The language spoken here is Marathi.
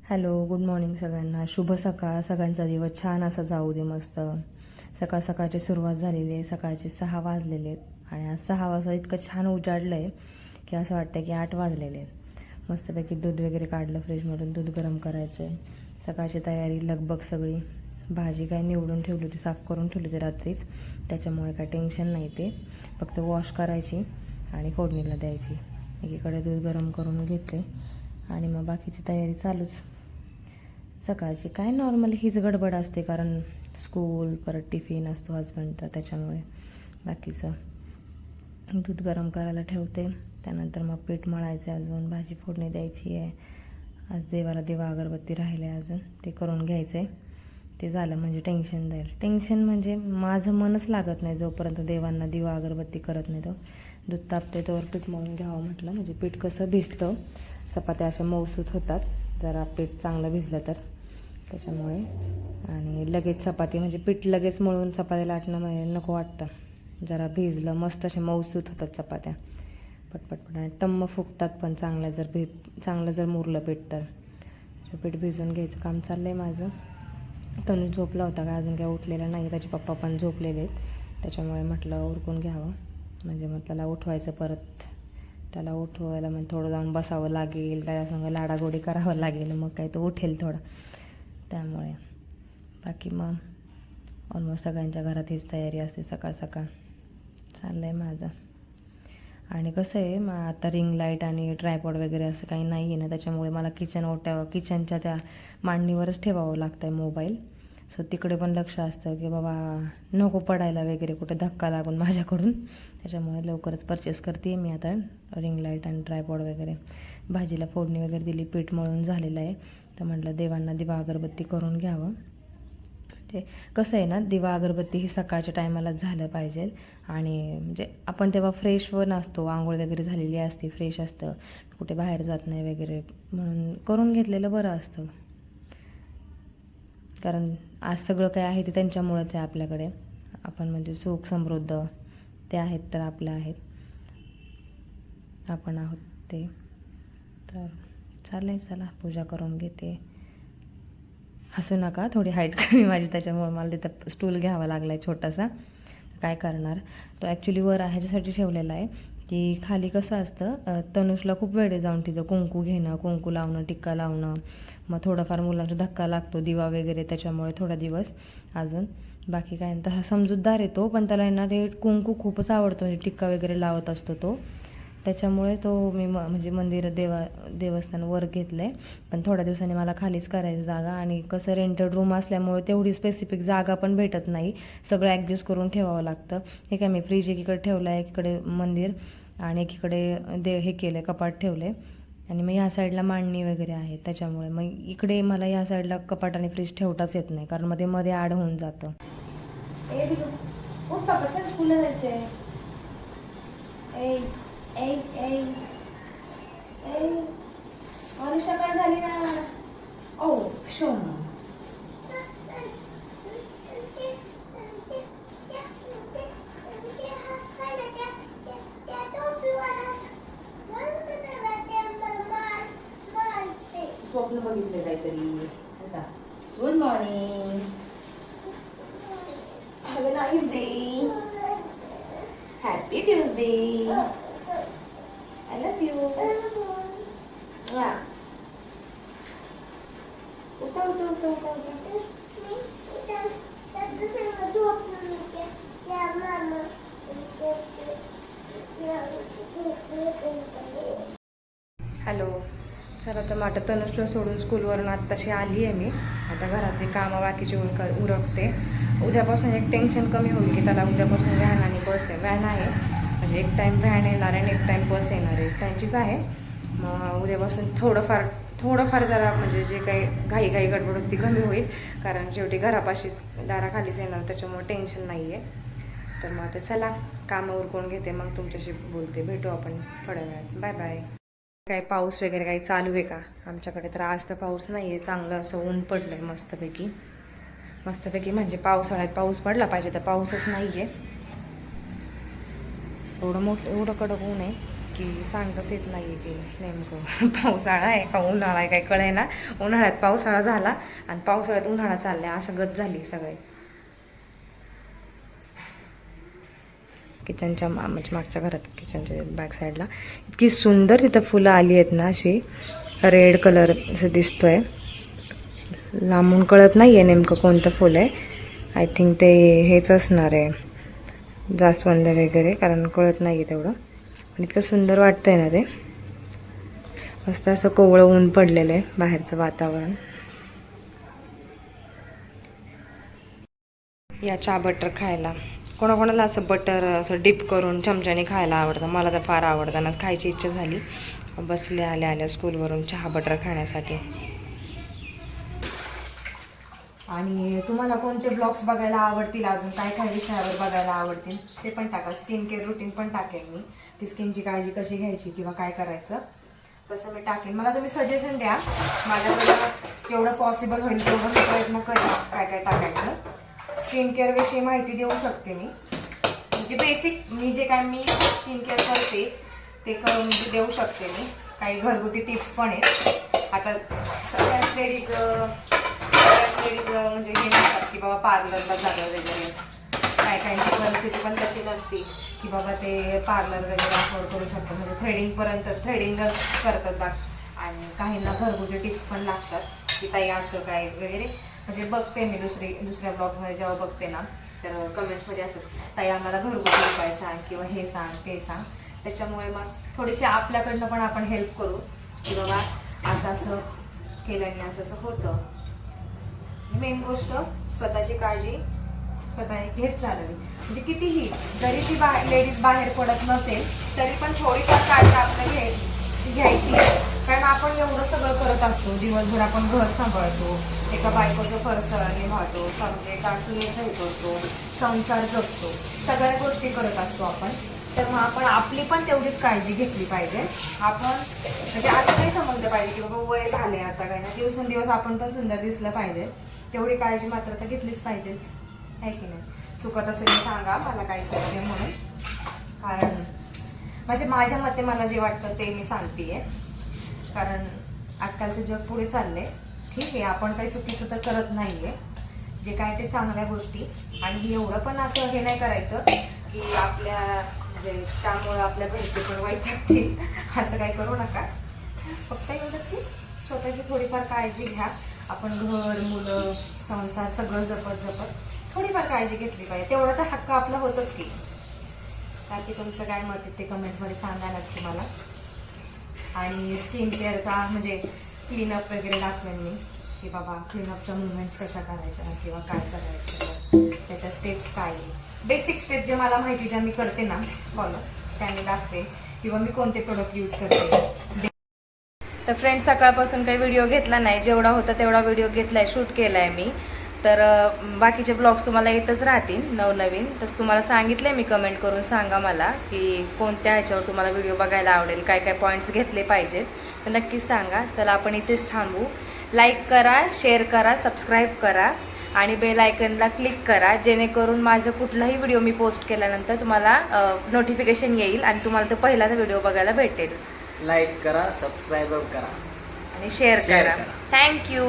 हॅलो, गुड मॉर्निंग सगळ्यांना. शुभ सकाळ. सगळ्यांचा दिवस छान असा जाऊ दे. मस्त सकाळ सकाळची सुरुवात झालेली आहे. सकाळचे 6 वाजलेले आहेत आणि आज 6 वाजता इतकं छान उजाडलं आहे की असं वाटतं की 8 वाजलेले आहेत. मस्तपैकी दूध वगैरे काढलं फ्रीजमधून, दूध गरम करायचं आहे. सकाळची तयारी लगबग सगळी. भाजी काय निवडून ठेवली होती, साफ करून ठेवली होती रात्रीच, त्याच्यामुळे काय टेन्शन नाही. ते फक्त वॉश करायची आणि फोडणीला द्यायची. एकीकडे दूध गरम करून घेतले आणि मग बाकीची तयारी चालूच. सकाळची काय नॉर्मली हीच गडबड असते, कारण स्कूल परत टिफिन असतो हजबंडचा, त्याच्यामुळे बाकीचं दूध गरम करायला ठेवते. त्यानंतर मग पीठ मळायचं आहे, अजून भाजी फोडणी द्यायची आहे. आज देवाला दिवा अगरबत्ती राहिले अजून, ते करून घ्यायचं आहे. ते झालं म्हणजे टेन्शन जाईल. टेन्शन म्हणजे माझं मनच लागत नाही जोपर्यंत देवांना दिवा अगरबत्ती करत नाही. तो दूध तापते तोवर पीठ मळून घ्यावं म्हटलं, म्हणजे पीठ कसं भिजतं, चपात्या अशा मऊसूत होतात जरा पीठ चांगलं भिजलं तर, त्याच्यामुळे. आणि लगेच चपाती म्हणजे पीठ लगेच मळून चपात्या लाटणं म्हणजे नको वाटतं. जरा भिजलं मस्त अशा मऊसूत होतात चपात्या पटपट आणि टम्म फुगतात पण, चांगलं जर मुरलं पीठ तर. पीठ भिजवून घ्यायचं काम चाललं आहे माझं. तनु झोपला होता, काय अजून काय उठलेला नाही. त्याचे पप्पा पण झोपलेले आहेत, त्याच्यामुळे म्हटलं उरकून घ्यावं. म्हणजे मग त्याला उठवायचं परत. त्याला उठवायला मग थोडं जाऊन बसावं लागेल, त्याच्यासंग लाडागोडी करावं लागेल, मग काय तो उठेल थोडं. त्यामुळे बाकी मग ऑलमोस्ट सगळ्यांच्या घरात हीच तयारी असते सकाळ सकाळ. चाललं आहे माझं. आणि कसं आहे, मग आता रिंग लाईट आणि ट्रायपॉड वगैरे असं काही नाही आहे ना, त्याच्यामुळे मला किचनच्या त्या मांडणीवरच ठेवावं लागतं आहे मोबाईल. सो तिकडे पण लक्ष असतं की बाबा नको पडायला वगैरे, कुठे धक्का लागून माझ्याकडून. त्याच्यामुळे लवकरच परचेस करते मी आता रिंग लाईट आणि ट्रायपॉड वगैरे. भाजीला फोडणी वगैरे दिली, पीठ मळून झालेलं आहे. तर म्हटलं देवांना दिवा अगरबत्ती करून घ्यावं. म्हणजे कसं आहे ना, दिवा अगरबत्ती ही सकाळच्या टायमालाच झालं पाहिजे. आणि म्हणजे आपण तेव्हा फ्रेश पण असतो, आंघोळ वगैरे झालेली असते, फ्रेश असतं, कुठे बाहेर जात नाही वगैरे, म्हणून करून घेतलेलं बरं असतं. कारण आज सगळं काय आहे ते त्यांच्यामुळंच आहे आपल्याकडे. आपण म्हणजे सुख समृद्ध ते आहेत तर आपले आहेत, आपण आहोत ते. तर चालेल, चला पूजा करून घेते. हसू नका, थोडी हाईट कमी माझी, त्याच्यामुळे मला तिथं स्टूल घ्यावा लागला आहे छोटासा. काय करणार, तो ॲक्च्युली वर ह्याच्यासाठी ठेवलेला आहे की खाली कसं असतं, तनुषला खूप वेळ जाऊन तिथं कुंकू घेणं, कुंकू लावणं, टिक्का लावणं, मग थोडाफार मुलांचा धक्का लागतो, दिवा वगैरे, त्याच्यामुळे थोडा दिवस अजून. बाकी काय नाही, तसा समजूतदार येतो, पण त्याला ना ते कुंकू खूपच आवडतं, म्हणजे टिक्का वगैरे लावत असतो तो. त्याच्यामुळे तो मी म्हणजे देवस्थान वर घेतलं आहे. पण थोड्या दिवसांनी मला खालीच करायचं जागा, आणि कसं रेंटेड रूम असल्यामुळे तेवढी स्पेसिफिक जागा पण भेटत नाही, सगळं ॲडजस्ट करून ठेवावं लागतं. हे काय, मी फ्रीज एकीकडे ठेवलं आहे, एकीकडे मंदिर, आणि एकीकडे हे केलं आहे, कपाट ठेवलं आहे. आणि मग ह्या साईडला मांडणी वगैरे आहे, त्याच्यामुळे मग इकडे मला ह्या साईडला कपाट आणि फ्रीज ठेवताच येत नाही, कारण मध्ये ॲड होऊन जातं. स्कूलला जायचं अनुषा काय झाली ना. ओ शो स्वप्न बघितलं काहीतरी. Good morning, have a nice day, happy Tuesday, I love you. Hello, चला तर मग आता तनुषला सोडून स्कूलवरून आत्ताशी आली आहे मी. आता घरातली कामं बाकीची उरकते. उद्यापासून एक टेन्शन कमी होईल की त्याला उद्यापासून व्हॅन आणि बस आहे. व्हॅन आहे म्हणजे एक टाईम व्हॅन येणार आहे आणि एक टाईम बस येणार आहे, टाईमचीच आहे. मग उद्यापासून थोडंफार जरा म्हणजे जे काही घाई गडबड होती कमी होईल, कारण शेवटी घरापाशीच दाराखालीच येणार, त्याच्यामुळे टेन्शन नाही आहे. तर मग आता चला कामं उरकून घेते, मग तुमच्याशी बोलते. भेटू आपण थोड्या वेळात. Bye bye. काय पाऊस वगैरे काही चालू आहे का? आमच्याकडे तर आज तर पाऊस नाही आहे, चांगलं असं ऊन पडलं आहे मस्तपैकी म्हणजे पावसाळ्यात पाऊस पडला पाहिजे, तर पाऊसच नाही आहे. एवढं कडक ऊन आहे की सांगताच येत नाही की नेमकं पावसाळा आहे का उन्हाळा आहे काय कळे ना. उन्हाळ्यात पावसाळा झाला आणि पावसाळ्यात उन्हाळा चालला असं गत झाली सगळे. किचनच्या म्हणजे मागच्या घरात किचनच्या बॅक साईडला इतकी सुंदर तिथं फुलं आली आहेत ना, अशी रेड कलर असं दिसतोय. लांबून कळत नाही आहे नेमकं कोणतं फुल आहे. आय थिंक ते हेच असणार आहे, जास्वंद वगैरे, कारण कळत नाही आहे तेवढं. पण इतकं सुंदर वाटतंय ना ते. मस्त असं कोवळं ऊन पडलेलं आहे, बाहेरचं वातावरण. या चहा बटर खायला कोणाकोणाला असं बटर असं डिप करून चमच्याने खायला आवडतं. मला तर फार आवडतं ना. खायची इच्छा झाली, बसले आल्या आल्या स्कूलवरून चहा बटर खाण्यासाठी. आणि तुम्हाला कोणते ब्लॉग्स बघायला आवडतील, अजून काय काय विषयावर बघायला आवडतील ते पण टाका. स्किन केअर रुटीन पण टाकेन मी, की स्किनची काळजी कशी घ्यायची किंवा काय करायचं तसं मी टाकेन. मला तुम्ही सजेशन द्या, माझ्याकडं जेवढं पॉसिबल होईल तेवढं मी प्रयत्न करेन काय काय टाकायचं. स्किन केअर विषयी माहिती देऊ शकते मी, म्हणजे बेसिक मी जे काय मी स्किन केअर करते ते करून देऊ शकते मी. काही घरगुती टिप्स पण आहेत. आता सगळ्याच लेडीज म्हणजे हे म्हणतात की बाबा पार्लरला जाणं वगैरे, काय काहींची परिस्थिती पण तशी नसते की बाबा ते पार्लर वगैरे अफोर्ड करू शकतात. म्हणजे थ्रेडिंगपर्यंतच थ्रेडिंगच करतात बा. आणि काहींना घरगुती टिप्स पण लागतात की ताई असं काय वगैरे. म्हणजे बघते मी दुसऱ्या ब्लॉग्समध्ये जेव्हा बघते ना, तर कमेंट्समध्ये असतात ताई आम्हाला घरगुती उपाय सांग किंवा हे सांग ते सांग. त्याच्यामुळे मग थोडीशी आपल्याकडनं पण आपण हेल्प करू की बाबा असं असं केल्याने असं असं होतं. मेन गोष्ट स्वतःची काळजी स्वतःने घेत चालवी. म्हणजे कितीही जरी ती लेडीज बाहेर पडत नसेल तरी पण थोडीफार काळजी आपल्याला घ्यायची. कारण आपण एवढं सगळं करत असतो दिवसभर, आपण घर सांभाळतो, एका बायकोचं फरस निभावतो, एका सुनेचं हे करतो, संसार जगतो, सगळ्या गोष्टी करत असतो आपण. तर मग आपण आपली पण तेवढीच काळजी घेतली पाहिजे. आपण म्हणजे असं नाही समजलं पाहिजे की बाबा वय झाले आता काय ना, दिवसेंदिवस आपण पण सुंदर दिसलं पाहिजे. तेवढी काळजी मात्र तर घेतलीच पाहिजे, आहे की नाही. चुकत असेल सांगा मला, काही चुकते म्हणून. कारण म्हणजे माझ्या मते मला जे वाटतं ते मी सांगतेय. कारण आजकालचं जग पुढे चाललंय, ठीक आहे, आपण काही चुकीचं तर करत नाहीये, जे काय ते चांगल्या गोष्टी. आणि एवढं पण असं हे नाही करायचं की आपल्या म्हणजे त्यामुळं आपल्या घरचे पण वैतागतील, असं काही करू नका. फक्त एवढंच की स्वतःची थोडीफार काळजी घ्या. आपण घर, मुलं, संसार सगळं जपत थोडीफार काळजी घेतली पाहिजे. तेवढा तर हक्क आपला होतच की. बाकी तुमचं काय मत आहे ते कमेंटमध्ये सांगा नक्की मला. आणि स्किन केअरचा म्हणजे क्लीनअप वगैरे दाखवेन मी की बाबा क्लीनअपच्या मुवमेंट्स कशा करायच्या किंवा काय करायचं, त्याच्या स्टेप्स काय, बेसिक स्टेप जे मला माहिती ज्या मी करते ना फॉलो, त्या मी दाखवे. किंवा मी कोणते प्रोडक्ट यूज करते. तर फ्रेंड्स, सकाळपासून काही व्हिडिओ घेतला नाही, जेवढा होता तेवढा व्हिडिओ घेतलाय, शूट केलाय मी. तर बाकीचे ब्लॉग्स तुम्हाला येतच राहतील नवनवीन. तसं तुम्हाला सांगितलं मी, कमेंट करून सांगा मला की कोणत्या ह्याच्यावर तुम्हाला व्हिडिओ बघायला आवडेल, काय काय पॉईंट्स घेतले पाहिजेत, तर नक्कीच सांगा. चला आपण इथेच थांबू. लाईक करा, शेअर करा, सबस्क्राईब करा आणि बेल आयकनला क्लिक करा, जेणेकरून माझं कुठलाही व्हिडिओ मी पोस्ट केल्यानंतर तुम्हाला नोटिफिकेशन येईल आणि तुम्हाला तो पहिल्यांदा व्हिडिओ बघायला भेटेल. लाईक करा, सबस्क्राईब करा आणि शेअर करा. थँक्यू.